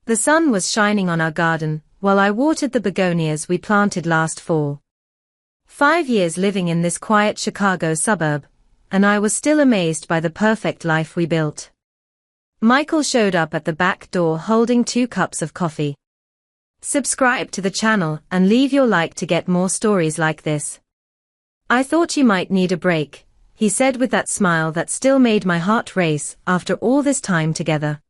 The sun was shining on our garden, while I watered the begonias we planted last fall. 5 years living in this quiet Chicago suburb, and I was still amazed by the perfect life we built. Michael showed up at the back door holding 2 cups of coffee. Subscribe to the channel and leave your like to get more stories like this. I thought you might need a break, he said with that smile that still made my heart race after all this time together.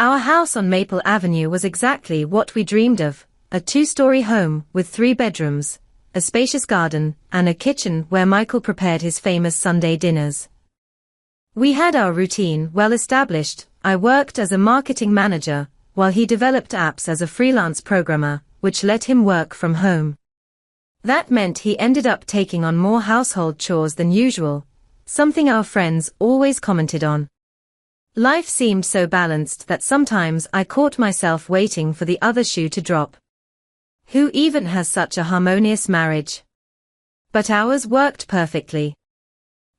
Our house on Maple Avenue was exactly what we dreamed of, a 2-story home with 3 bedrooms, a spacious garden, and a kitchen where Michael prepared his famous Sunday dinners. We had our routine well established. I worked as a marketing manager, while he developed apps as a freelance programmer, which let him work from home. That meant he ended up taking on more household chores than usual, something our friends always commented on. Life seemed so balanced that sometimes I caught myself waiting for the other shoe to drop. Who even has such a harmonious marriage? But ours worked perfectly.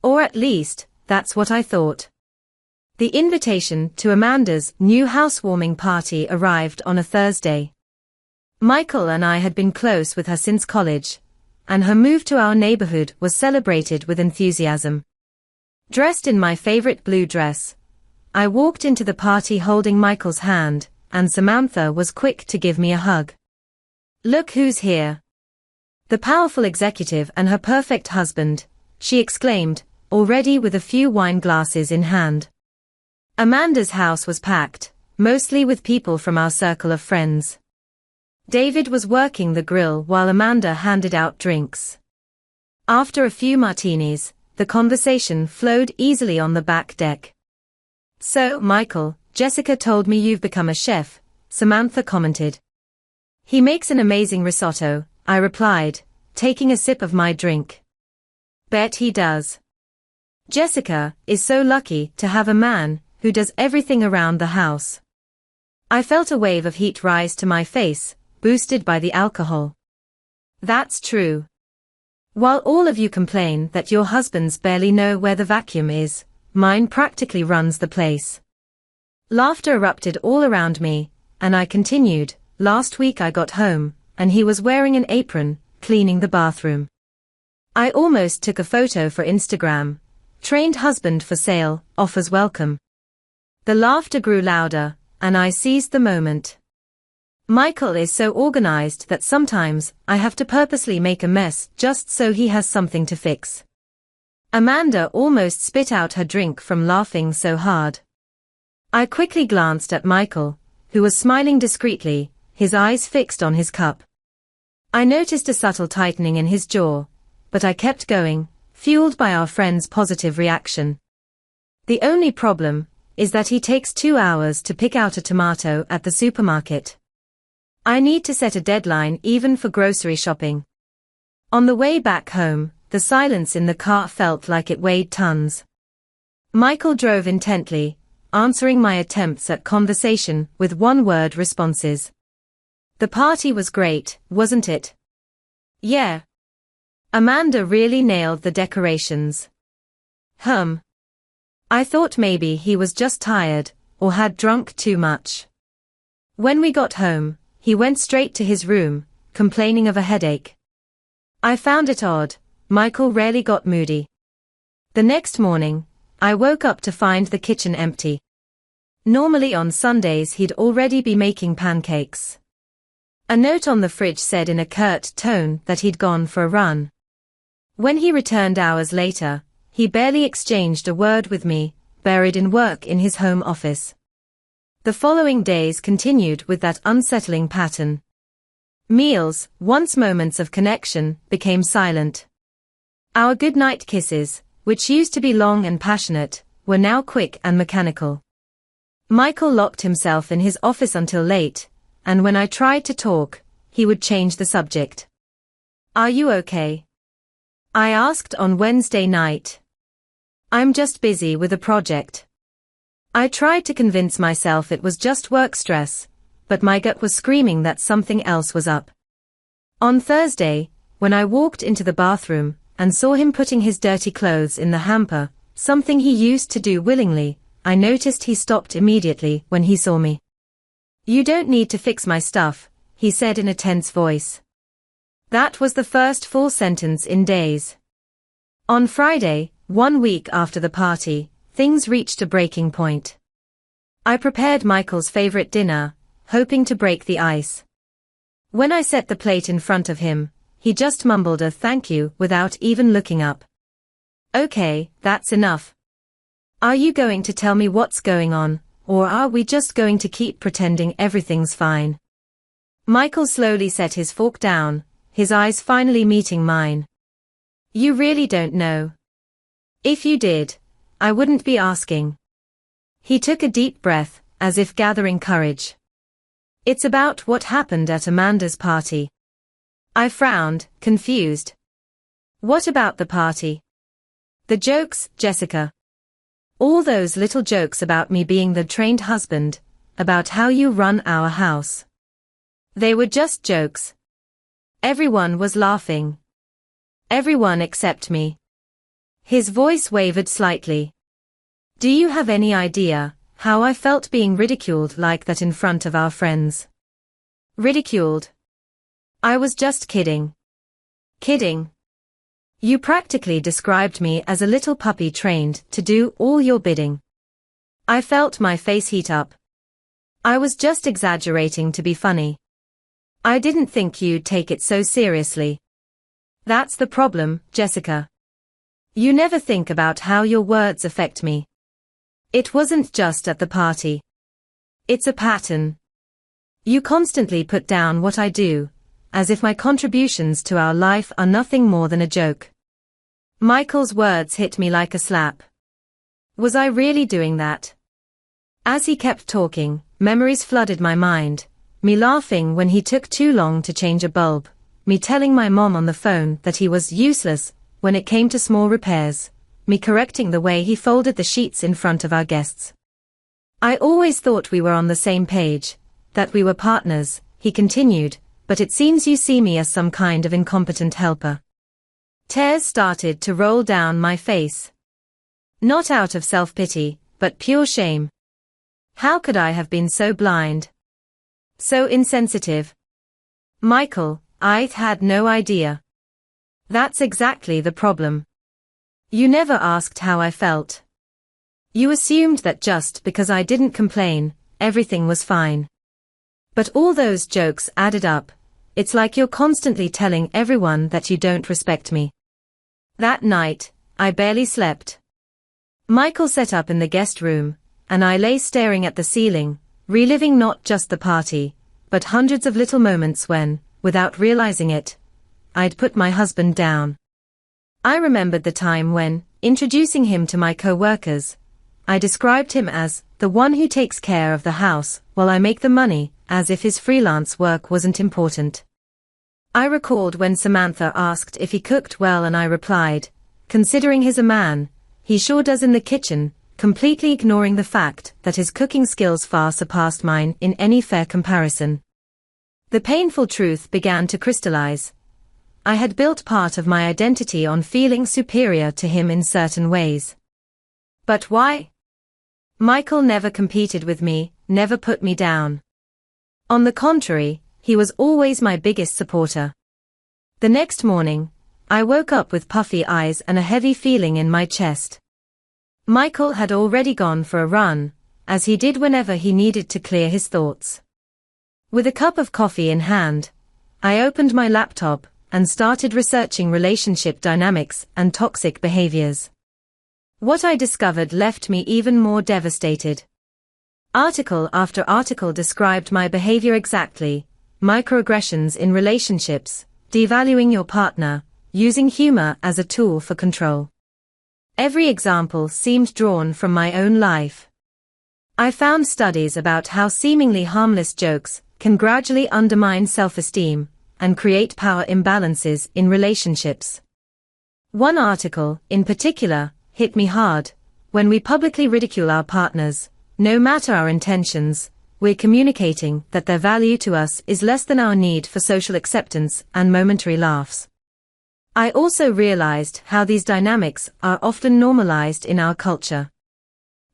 Or at least, that's what I thought. The invitation to Amanda's new housewarming party arrived on a Thursday. Michael and I had been close with her since college, and her move to our neighborhood was celebrated with enthusiasm. Dressed in my favorite blue dress, I walked into the party holding Michael's hand, and Samantha was quick to give me a hug. "Look who's here. The powerful executive and her perfect husband," she exclaimed, already with a few wine glasses in hand. Amanda's house was packed, mostly with people from our circle of friends. David was working the grill while Amanda handed out drinks. After a few martinis, the conversation flowed easily on the back deck. "So, Michael, Jessica told me you've become a chef," Samantha commented. "He makes an amazing risotto," I replied, taking a sip of my drink. "Bet he does. Jessica is so lucky to have a man who does everything around the house." I felt a wave of heat rise to my face, boosted by the alcohol. "That's true. While all of you complain that your husbands barely know where the vacuum is, mine practically runs the place." Laughter erupted all around me, and I continued, "Last week I got home, and he was wearing an apron, cleaning the bathroom. I almost took a photo for Instagram. Trained husband for sale, offers welcome." The laughter grew louder, and I seized the moment. Michael is so organized that sometimes I have to purposely make a mess just so he has something to fix. Amanda almost spit out her drink from laughing so hard. I quickly glanced at Michael, who was smiling discreetly, his eyes fixed on his cup. I noticed a subtle tightening in his jaw, but I kept going, fueled by our friend's positive reaction. The only problem is that he takes 2 hours to pick out a tomato at the supermarket. I need to set a deadline even for grocery shopping. On the way back home, the silence in the car felt like it weighed tons. Michael drove intently, answering my attempts at conversation with one-word responses. "The party was great, wasn't it?" "Yeah. Amanda really nailed the decorations." I thought maybe he was just tired, or had drunk too much. When we got home, he went straight to his room, complaining of a headache. I found it odd. Michael rarely got moody. The next morning, I woke up to find the kitchen empty. Normally on Sundays he'd already be making pancakes. A note on the fridge said in a curt tone that he'd gone for a run. When he returned hours later, he barely exchanged a word with me, buried in work in his home office. The following days continued with that unsettling pattern. Meals, once moments of connection, became silent. Our goodnight kisses, which used to be long and passionate, were now quick and mechanical. Michael locked himself in his office until late, and when I tried to talk, he would change the subject. "Are you okay?" I asked on Wednesday night. "I'm just busy with a project." I tried to convince myself it was just work stress, but my gut was screaming that something else was up. On Thursday, when I walked into the bathroom and saw him putting his dirty clothes in the hamper, something he used to do willingly, I noticed he stopped immediately when he saw me. You don't need to fix my stuff, he said in a tense voice. That was the first full sentence in days. On Friday, 1 week after the party, things reached a breaking point. I prepared Michael's favorite dinner, hoping to break the ice. When I set the plate in front of him, he just mumbled a thank you without even looking up. Okay, that's enough. Are you going to tell me what's going on, or are we just going to keep pretending everything's fine? Michael slowly set his fork down, his eyes finally meeting mine. You really don't know. If you did, I wouldn't be asking. He took a deep breath, as if gathering courage. It's about what happened at Amanda's party. I frowned, confused. What about the party? The jokes, Jessica. All those little jokes about me being the trained husband, about how you run our house. They were just jokes. Everyone was laughing. Everyone except me. His voice wavered slightly. Do you have any idea how I felt being ridiculed like that in front of our friends? Ridiculed? I was just kidding. Kidding. You practically described me as a little puppy trained to do all your bidding. I felt my face heat up. I was just exaggerating to be funny. I didn't think you'd take it so seriously. That's the problem, Jessica. You never think about how your words affect me. It wasn't just at the party. It's a pattern. You constantly put down what I do, as if my contributions to our life are nothing more than a joke. Michael's words hit me like a slap. Was I really doing that? As he kept talking, memories flooded my mind, me laughing when he took too long to change a bulb, me telling my mom on the phone that he was useless when it came to small repairs, me correcting the way he folded the sheets in front of our guests. I always thought we were on the same page, that we were partners, he continued, but it seems you see me as some kind of incompetent helper. Tears started to roll down my face. Not out of self-pity, but pure shame. How could I have been so blind? So insensitive? Michael, I had no idea. That's exactly the problem. You never asked how I felt. You assumed that just because I didn't complain, everything was fine. But all those jokes added up. It's like you're constantly telling everyone that you don't respect me. That night, I barely slept. Michael set up in the guest room, and I lay staring at the ceiling, reliving not just the party, but hundreds of little moments when, without realizing it, I'd put my husband down. I remembered the time when, introducing him to my co-workers, I described him as the one who takes care of the house while I make the money, as if his freelance work wasn't important. I recalled when Samantha asked if he cooked well and I replied, considering he's a man, he sure does in the kitchen, completely ignoring the fact that his cooking skills far surpassed mine in any fair comparison. The painful truth began to crystallize. I had built part of my identity on feeling superior to him in certain ways. But why? Michael never competed with me, never put me down. On the contrary, he was always my biggest supporter. The next morning, I woke up with puffy eyes and a heavy feeling in my chest. Michael had already gone for a run, as he did whenever he needed to clear his thoughts. With a cup of coffee in hand, I opened my laptop and started researching relationship dynamics and toxic behaviors. What I discovered left me even more devastated. Article after article described my behavior exactly: microaggressions in relationships, devaluing your partner, using humor as a tool for control. Every example seemed drawn from my own life. I found studies about how seemingly harmless jokes can gradually undermine self-esteem and create power imbalances in relationships. One article, in particular, hit me hard. When we publicly ridicule our partners, no matter our intentions, we're communicating that their value to us is less than our need for social acceptance and momentary laughs. I also realized how these dynamics are often normalized in our culture.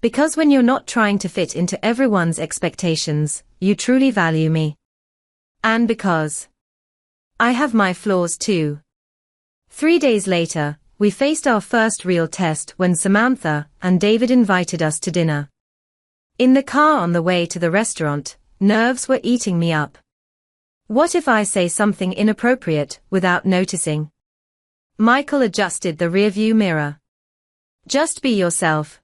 Because when you're not trying to fit into everyone's expectations, you truly value me. And because I have my flaws too. 3 days later, we faced our first real test when Samantha and David invited us to dinner. In the car on the way to the restaurant, nerves were eating me up. What if I say something inappropriate without noticing? Michael adjusted the rearview mirror. Just be yourself.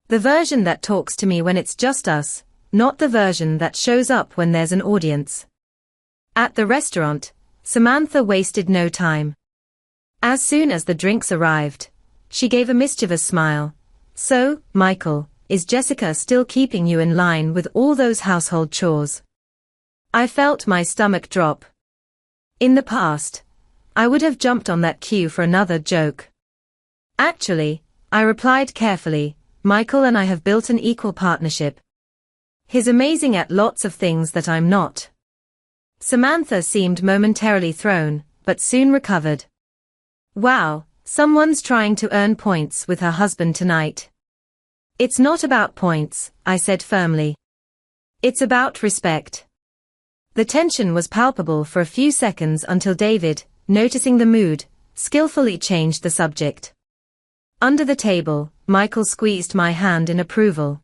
The version that talks to me when it's just us, not the version that shows up when there's an audience. At the restaurant, Samantha wasted no time. As soon as the drinks arrived, she gave a mischievous smile. So, Michael, is Jessica still keeping you in line with all those household chores? I felt my stomach drop. In the past, I would have jumped on that cue for another joke. Actually, I replied carefully, Michael and I have built an equal partnership. He's amazing at lots of things that I'm not. Samantha seemed momentarily thrown, but soon recovered. Wow, someone's trying to earn points with her husband tonight. It's not about points, I said firmly. It's about respect. The tension was palpable for a few seconds until David, noticing the mood, skillfully changed the subject. Under the table, Michael squeezed my hand in approval.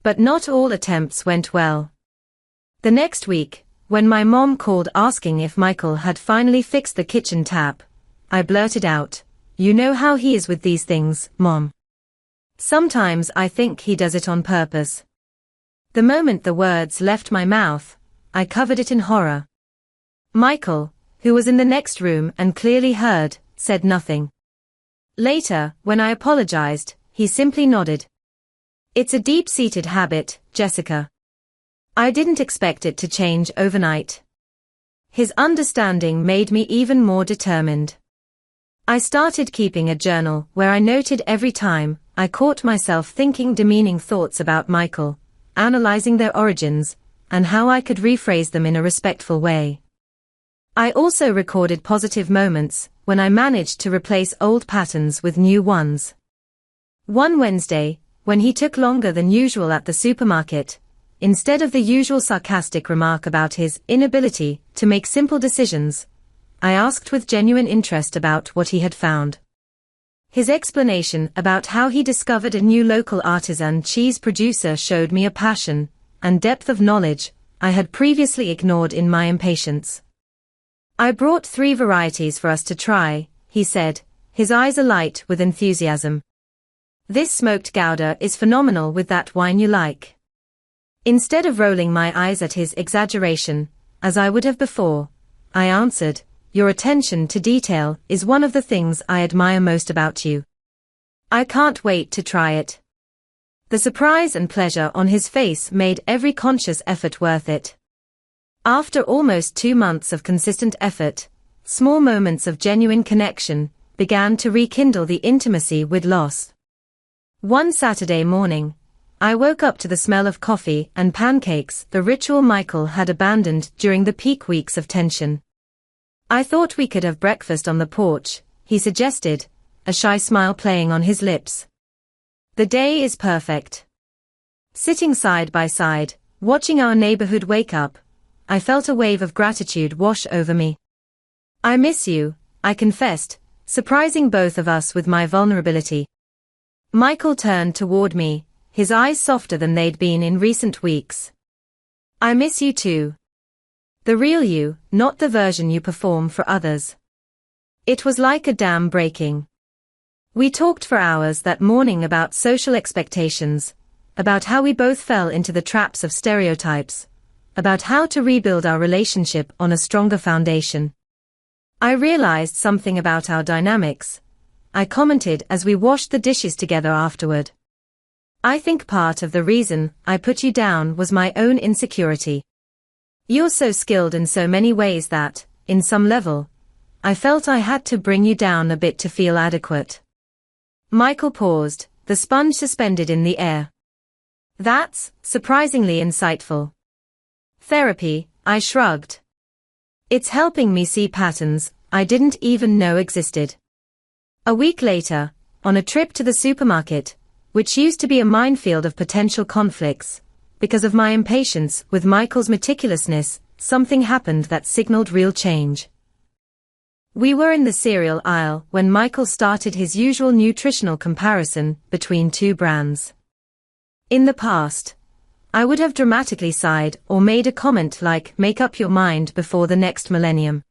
But not all attempts went well. The next week, when my mom called asking if Michael had finally fixed the kitchen tap, I blurted out, "You know how he is with these things, Mom. Sometimes I think he does it on purpose." The moment the words left my mouth, I covered it in horror. Michael, who was in the next room and clearly heard, said nothing. Later, when I apologized, he simply nodded. It's a deep-seated habit, Jessica. I didn't expect it to change overnight. His understanding made me even more determined. I started keeping a journal where I noted every time I caught myself thinking demeaning thoughts about Michael, analyzing their origins, and how I could rephrase them in a respectful way. I also recorded positive moments when I managed to replace old patterns with new ones. One Wednesday, when he took longer than usual at the supermarket, instead of the usual sarcastic remark about his inability to make simple decisions, I asked with genuine interest about what he had found. His explanation about how he discovered a new local artisan cheese producer showed me a passion and depth of knowledge I had previously ignored in my impatience. I brought 3 varieties for us to try, he said, his eyes alight with enthusiasm. This smoked Gouda is phenomenal with that wine you like. Instead of rolling my eyes at his exaggeration, as I would have before, I answered, your attention to detail is one of the things I admire most about you. I can't wait to try it. The surprise and pleasure on his face made every conscious effort worth it. After almost 2 months of consistent effort, small moments of genuine connection began to rekindle the intimacy we'd lost. One Saturday morning, I woke up to the smell of coffee and pancakes, the ritual Michael had abandoned during the peak weeks of tension. I thought we could have breakfast on the porch, he suggested, a shy smile playing on his lips. The day is perfect. Sitting side by side, watching our neighborhood wake up, I felt a wave of gratitude wash over me. I miss you, I confessed, surprising both of us with my vulnerability. Michael turned toward me, his eyes softer than they'd been in recent weeks. I miss you too. The real you, not the version you perform for others. It was like a dam breaking. We talked for hours that morning about social expectations, about how we both fell into the traps of stereotypes, about how to rebuild our relationship on a stronger foundation. I realized something about our dynamics, I commented as we washed the dishes together afterward. I think part of the reason I put you down was my own insecurity. You're so skilled in so many ways that, in some level, I felt I had to bring you down a bit to feel adequate. Michael paused, the sponge suspended in the air. That's surprisingly insightful. Therapy, I shrugged. It's helping me see patterns I didn't even know existed. A week later, on a trip to the supermarket, which used to be a minefield of potential conflicts. Because of my impatience with Michael's meticulousness, something happened that signaled real change. We were in the cereal aisle when Michael started his usual nutritional comparison between two brands. In the past, I would have dramatically sighed or made a comment like, "Make up your mind before the next millennium."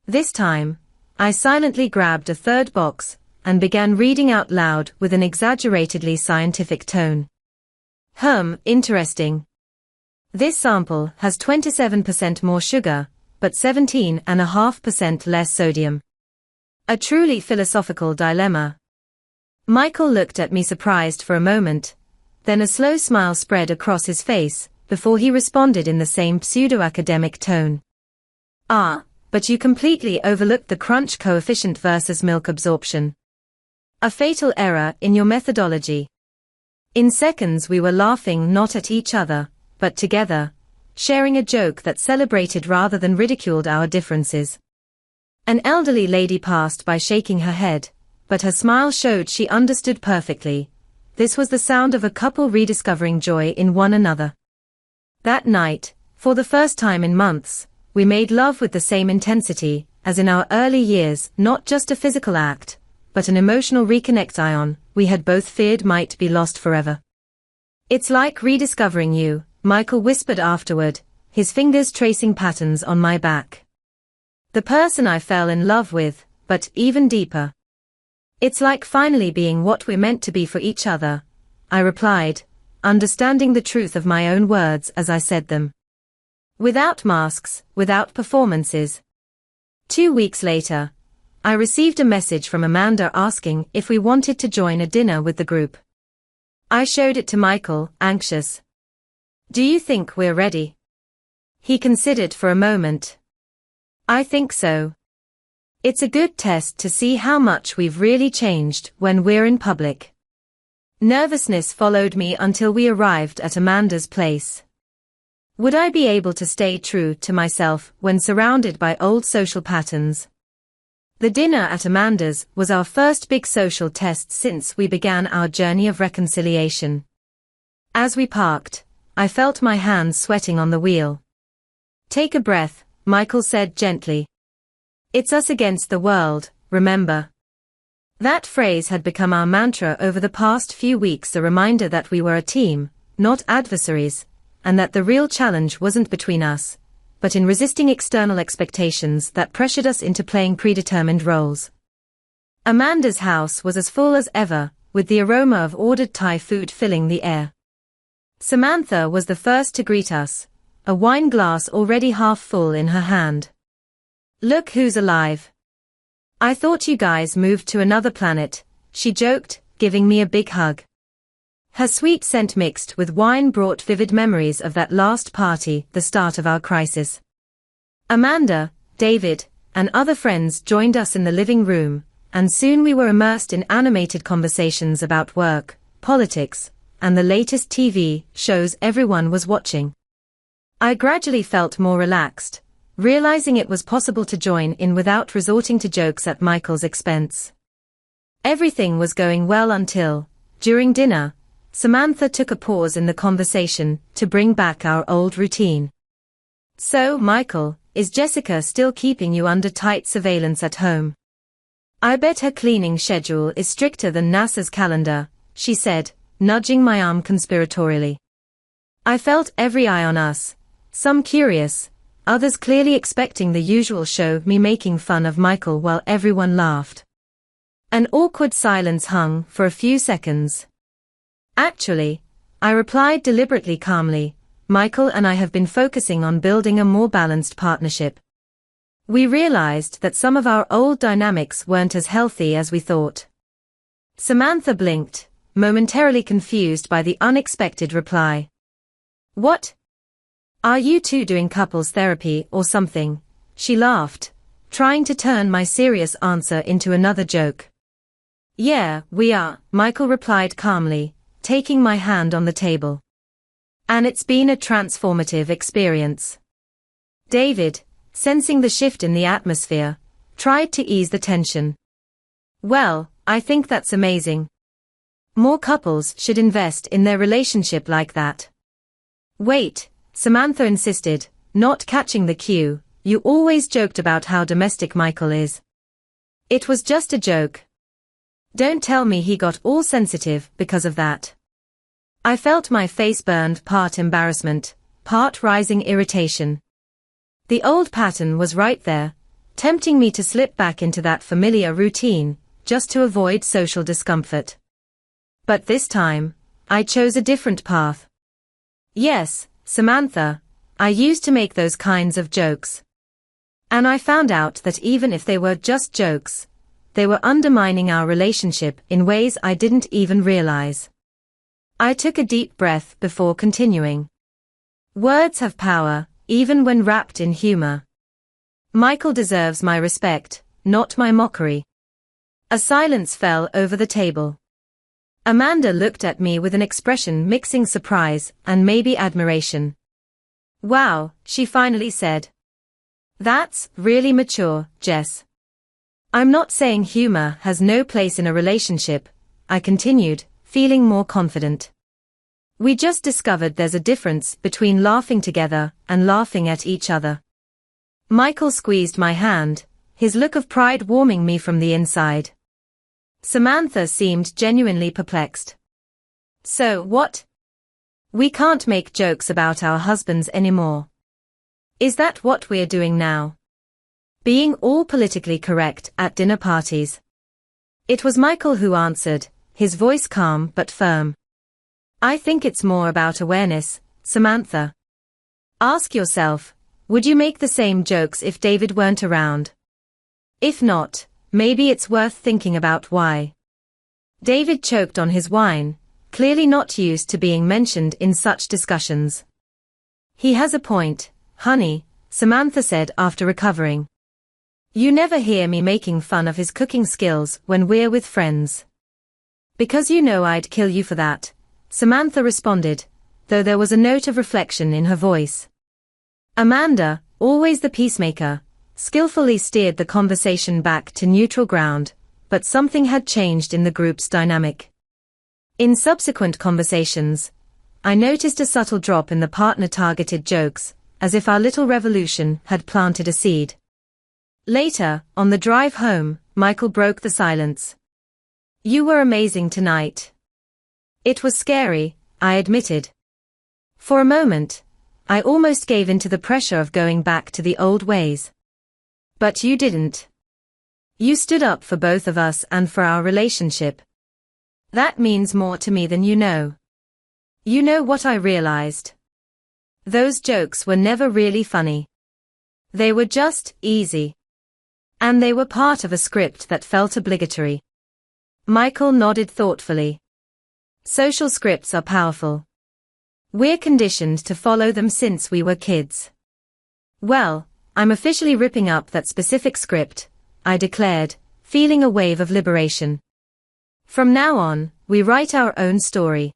This time, I silently grabbed a third box and began reading out loud with an exaggeratedly scientific tone. Interesting. This sample has 27% more sugar, but 17.5% less sodium. A truly philosophical dilemma. Michael looked at me surprised for a moment, then a slow smile spread across his face, before he responded in the same pseudo-academic tone. But you completely overlooked the crunch coefficient versus milk absorption. A fatal error in your methodology. In seconds we were laughing not at each other, but together, sharing a joke that celebrated rather than ridiculed our differences. An elderly lady passed by shaking her head, but her smile showed she understood perfectly. This was the sound of a couple rediscovering joy in one another. That night, for the first time in months, we made love with the same intensity as in our early years, not just a physical act, but an emotional reconnect we had both feared might be lost forever. "It's like rediscovering you," Michael whispered afterward, his fingers tracing patterns on my back. "The person I fell in love with, but even deeper. It's like finally being what we're meant to be for each other," I replied, understanding the truth of my own words as I said them. Without masks, without performances. 2 weeks later, I received a message from Amanda asking if we wanted to join a dinner with the group. I showed it to Michael, anxious. "Do you think we're ready?" He considered for a moment. "I think so. It's a good test to see how much we've really changed when we're in public." Nervousness followed me until we arrived at Amanda's place. Would I be able to stay true to myself when surrounded by old social patterns? The dinner at Amanda's was our first big social test since we began our journey of reconciliation. As we parked, I felt my hands sweating on the wheel. "Take a breath," Michael said gently. "It's us against the world, remember?" That phrase had become our mantra over the past few weeks, a reminder that we were a team, not adversaries, and that the real challenge wasn't between us, but in resisting external expectations that pressured us into playing predetermined roles. Amanda's house was as full as ever, with the aroma of ordered Thai food filling the air. Samantha was the first to greet us, a wine glass already half full in her hand. "Look who's alive. I thought you guys moved to another planet," she joked, giving me a big hug. Her sweet scent mixed with wine brought vivid memories of that last party, the start of our crisis. Amanda, David, and other friends joined us in the living room, and soon we were immersed in animated conversations about work, politics, and the latest TV shows everyone was watching. I gradually felt more relaxed, realizing it was possible to join in without resorting to jokes at Michael's expense. Everything was going well until, during dinner, Samantha took a pause in the conversation to bring back our old routine. "So, Michael, is Jessica still keeping you under tight surveillance at home?" "I bet her cleaning schedule is stricter than NASA's calendar," she said, nudging my arm conspiratorially. I felt every eye on us, some curious, others clearly expecting the usual show, me making fun of Michael while everyone laughed. An awkward silence hung for a few seconds. "Actually," I replied deliberately calmly, "Michael and I have been focusing on building a more balanced partnership. We realized that some of our old dynamics weren't as healthy as we thought." Samantha blinked, momentarily confused by the unexpected reply. "What? Are you two doing couples therapy or something?" She laughed, trying to turn my serious answer into another joke. "Yeah, we are," Michael replied calmly, taking my hand on the table. "And it's been a transformative experience." David, sensing the shift in the atmosphere, tried to ease the tension. "Well, I think that's amazing. More couples should invest in their relationship like that. Wait, Samantha insisted, not catching the cue, you always joked about how domestic Michael is. It was just a joke. Don't tell me he got all sensitive because of that. I felt my face burned, part embarrassment, part rising irritation. The old pattern was right there, tempting me to slip back into that familiar routine, just to avoid social discomfort. But this time, I chose a different path. Yes, Samantha, I used to make those kinds of jokes. And I found out that even if they were just jokes, they were undermining our relationship in ways I didn't even realize. I took a deep breath before continuing. Words have power, even when wrapped in humor. Michael deserves my respect, not my mockery. A silence fell over the table. Amanda looked at me with an expression mixing surprise and maybe admiration. Wow, she finally said. That's really mature, Jess. I'm not saying humor has no place in a relationship, I continued, feeling more confident. We just discovered there's a difference between laughing together and laughing at each other. Michael squeezed my hand, his look of pride warming me from the inside. Samantha seemed genuinely perplexed. So what? We can't make jokes about our husbands anymore. Is that what we're doing now? Being all politically correct at dinner parties. It was Michael who answered, his voice calm but firm. I think it's more about awareness, Samantha. Ask yourself, would you make the same jokes if David weren't around? If not, maybe it's worth thinking about why. David choked on his wine, clearly not used to being mentioned in such discussions. He has a point, honey, Samantha said after recovering. You never hear me making fun of his cooking skills when we're with friends. Because you know I'd kill you for that, Samantha responded, though there was a note of reflection in her voice. Amanda, always the peacemaker, skillfully steered the conversation back to neutral ground, but something had changed in the group's dynamic. In subsequent conversations, I noticed a subtle drop in the partner-targeted jokes, as if our little revolution had planted a seed. Later, on the drive home, Michael broke the silence. You were amazing tonight. It was scary, I admitted. For a moment, I almost gave in to the pressure of going back to the old ways. But you didn't. You stood up for both of us and for our relationship. That means more to me than you know. You know what I realized? Those jokes were never really funny. They were just easy. And they were part of a script that felt obligatory. Michael nodded thoughtfully. Social scripts are powerful. We're conditioned to follow them since we were kids. Well, I'm officially ripping up that specific script, I declared, feeling a wave of liberation. From now on, we write our own story.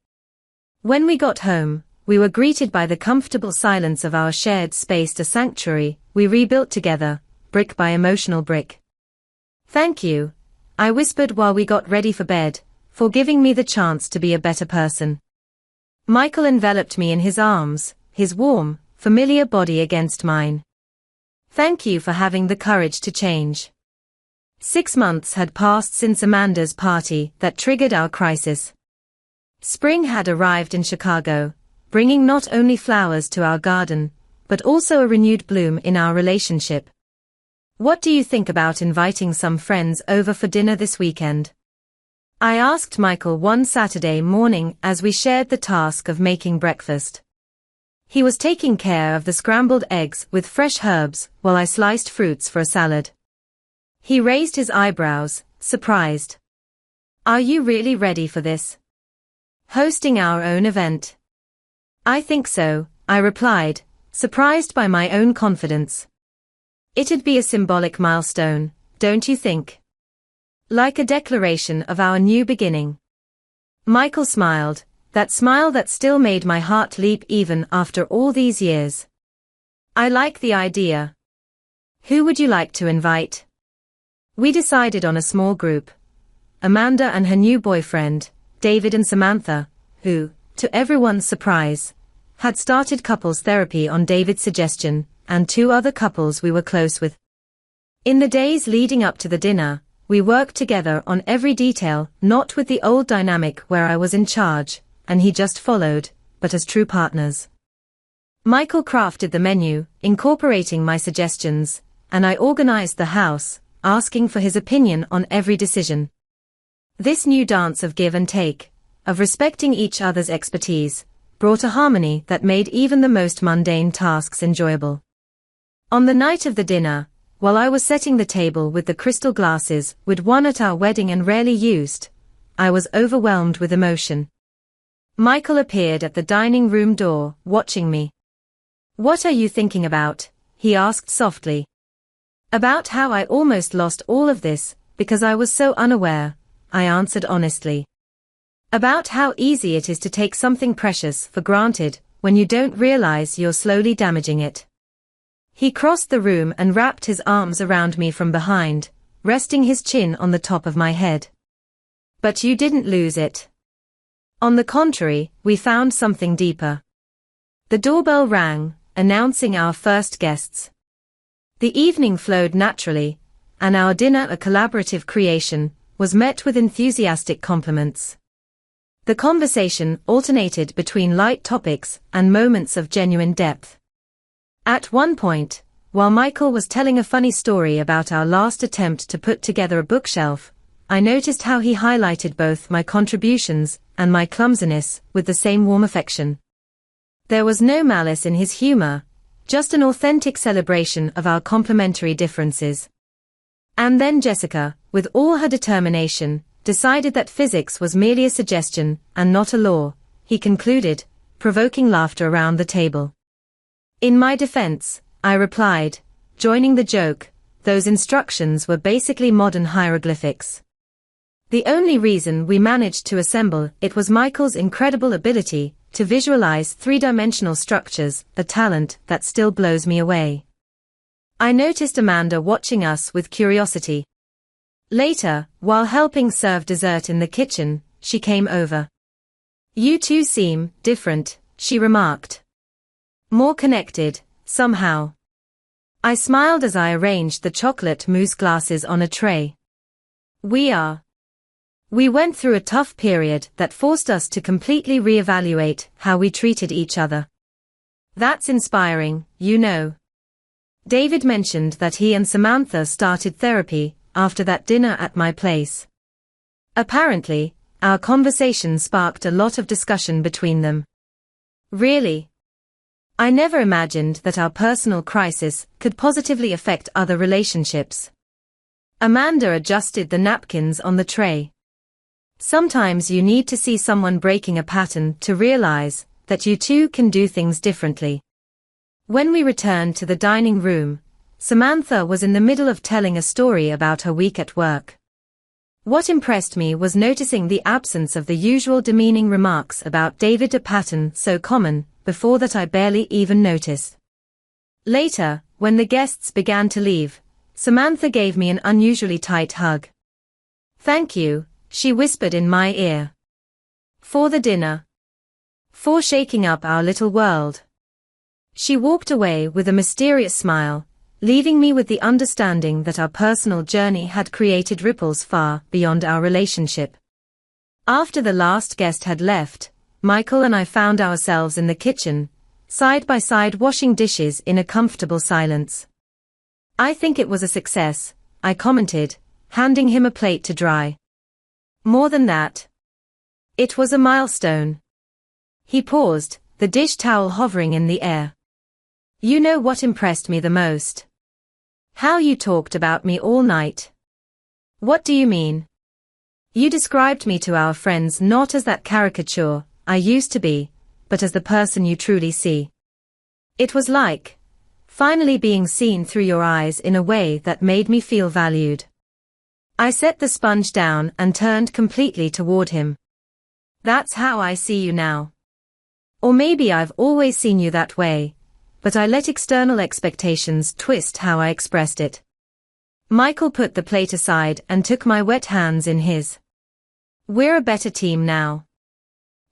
When we got home, we were greeted by the comfortable silence of our shared space, a sanctuary we rebuilt together, brick by emotional brick. Thank you, I whispered while we got ready for bed, for giving me the chance to be a better person. Michael enveloped me in his arms, his warm, familiar body against mine. Thank you for having the courage to change. 6 months had passed since Amanda's party that triggered our crisis. Spring had arrived in Chicago, bringing not only flowers to our garden, but also a renewed bloom in our relationship. What do you think about inviting some friends over for dinner this weekend? I asked Michael one Saturday morning as we shared the task of making breakfast. He was taking care of the scrambled eggs with fresh herbs while I sliced fruits for a salad. He raised his eyebrows, surprised. Are you really ready for this? Hosting our own event? I think so, I replied, surprised by my own confidence. It'd be a symbolic milestone, don't you think? Like a declaration of our new beginning. Michael smiled, that smile that still made my heart leap even after all these years. I like the idea. Who would you like to invite? We decided on a small group. Amanda and her new boyfriend, David and Samantha, who, to everyone's surprise, had started couples therapy on David's suggestion, and 2 other couples we were close with. In the days leading up to the dinner, we worked together on every detail, not with the old dynamic where I was in charge, and he just followed, but as true partners. Michael crafted the menu, incorporating my suggestions, and I organized the house, asking for his opinion on every decision. This new dance of give and take, of respecting each other's expertise, brought a harmony that made even the most mundane tasks enjoyable. On the night of the dinner, while I was setting the table with the crystal glasses we'd won at our wedding and rarely used, I was overwhelmed with emotion. Michael appeared at the dining room door, watching me. "What are you thinking about?" he asked softly. "About how I almost lost all of this, because I was so unaware," I answered honestly. "About how easy it is to take something precious for granted, when you don't realize you're slowly damaging it." He crossed the room and wrapped his arms around me from behind, resting his chin on the top of my head. "But you didn't lose it. On the contrary, we found something deeper." The doorbell rang, announcing our first guests. The evening flowed naturally, and our dinner, a collaborative creation, was met with enthusiastic compliments. The conversation alternated between light topics and moments of genuine depth. At one point, while Michael was telling a funny story about our last attempt to put together a bookshelf, I noticed how he highlighted both my contributions and my clumsiness with the same warm affection. There was no malice in his humor, just an authentic celebration of our complementary differences. And then Jessica, with all her determination, decided that physics was merely a suggestion and not a law, he concluded, provoking laughter around the table. In my defense, I replied, joining the joke, those instructions were basically modern hieroglyphics. The only reason we managed to assemble it was Michael's incredible ability to visualize 3-dimensional structures, a talent that still blows me away. I noticed Amanda watching us with curiosity. Later, while helping serve dessert in the kitchen, she came over. "You two seem different," she remarked. "More connected, somehow." I smiled as I arranged the chocolate mousse glasses on a tray. We went through a tough period that forced us to completely reevaluate how we treated each other. That's inspiring, you know. David mentioned that he and Samantha started therapy after that dinner at my place. Apparently, our conversation sparked a lot of discussion between them. Really? I never imagined that our personal crisis could positively affect other relationships. Amanda adjusted the napkins on the tray. Sometimes you need to see someone breaking a pattern to realize that you two can do things differently. When we returned to the dining room, Samantha was in the middle of telling a story about her week at work. What impressed me was noticing the absence of the usual demeaning remarks about David, a pattern so common before that I barely even noticed. Later, when the guests began to leave, Samantha gave me an unusually tight hug. "Thank you," she whispered in my ear. "For the dinner. For shaking up our little world." She walked away with a mysterious smile, leaving me with the understanding that our personal journey had created ripples far beyond our relationship. After the last guest had left, Michael and I found ourselves in the kitchen, side by side washing dishes in a comfortable silence. "I think it was a success," I commented, handing him a plate to dry. "More than that. It was a milestone." He paused, the dish towel hovering in the air. "You know what impressed me the most? How you talked about me all night." "What do you mean?" "You described me to our friends not as that caricature I used to be, but as the person you truly see. It was like finally being seen through your eyes in a way that made me feel valued." I set the sponge down and turned completely toward him. "That's how I see you now. Or maybe I've always seen you that way, but I let external expectations twist how I expressed it." Michael put the plate aside and took my wet hands in his. We're a better team now.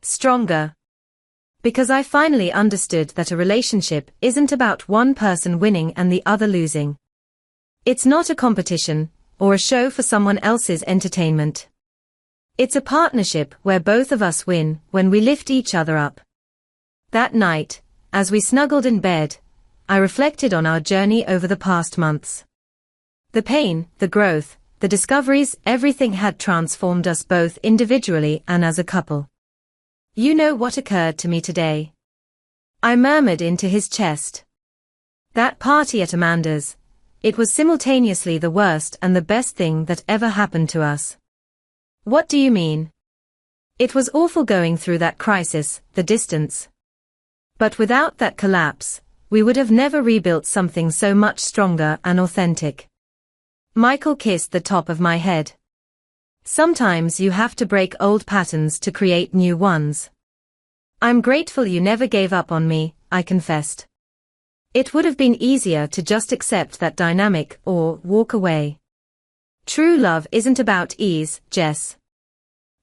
Stronger. Because I finally understood that a relationship isn't about one person winning and the other losing. It's not a competition, or a show for someone else's entertainment. It's a partnership where both of us win when we lift each other up. That night, as we snuggled in bed, I reflected on our journey over the past months. The pain, the growth, the discoveries, everything had transformed us both individually and as a couple. You know what occurred to me today? I murmured into his chest. That party at Amanda's, it was simultaneously the worst and the best thing that ever happened to us. What do you mean? It was awful going through that crisis, the distance. But without that collapse, we would have never rebuilt something so much stronger and authentic. Michael kissed the top of my head. Sometimes you have to break old patterns to create new ones. I'm grateful you never gave up on me, I confessed. It would have been easier to just accept that dynamic or walk away. True love isn't about ease, Jess.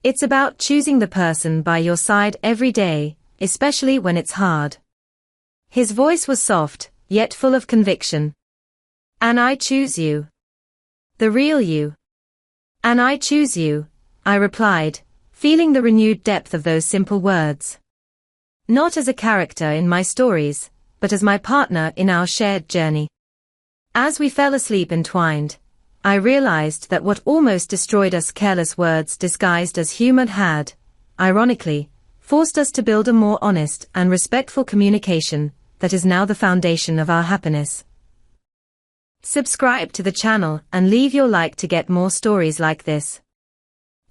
It's about choosing the person by your side every day, especially when it's hard. His voice was soft, yet full of conviction. And I choose you. The real you. And I choose you, I replied, feeling the renewed depth of those simple words. Not as a character in my stories, but as my partner in our shared journey. As we fell asleep entwined, I realized that what almost destroyed us, careless words disguised as humor, had, ironically, forced us to build a more honest and respectful communication that is now the foundation of our happiness. Subscribe to the channel and leave your like to get more stories like this.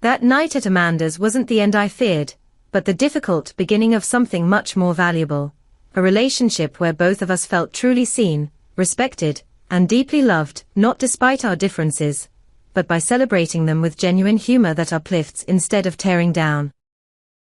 That night at Amanda's wasn't the end I feared, but the difficult beginning of something much more valuable, a relationship where both of us felt truly seen, respected, and deeply loved, not despite our differences, but by celebrating them with genuine humor that uplifts instead of tearing down.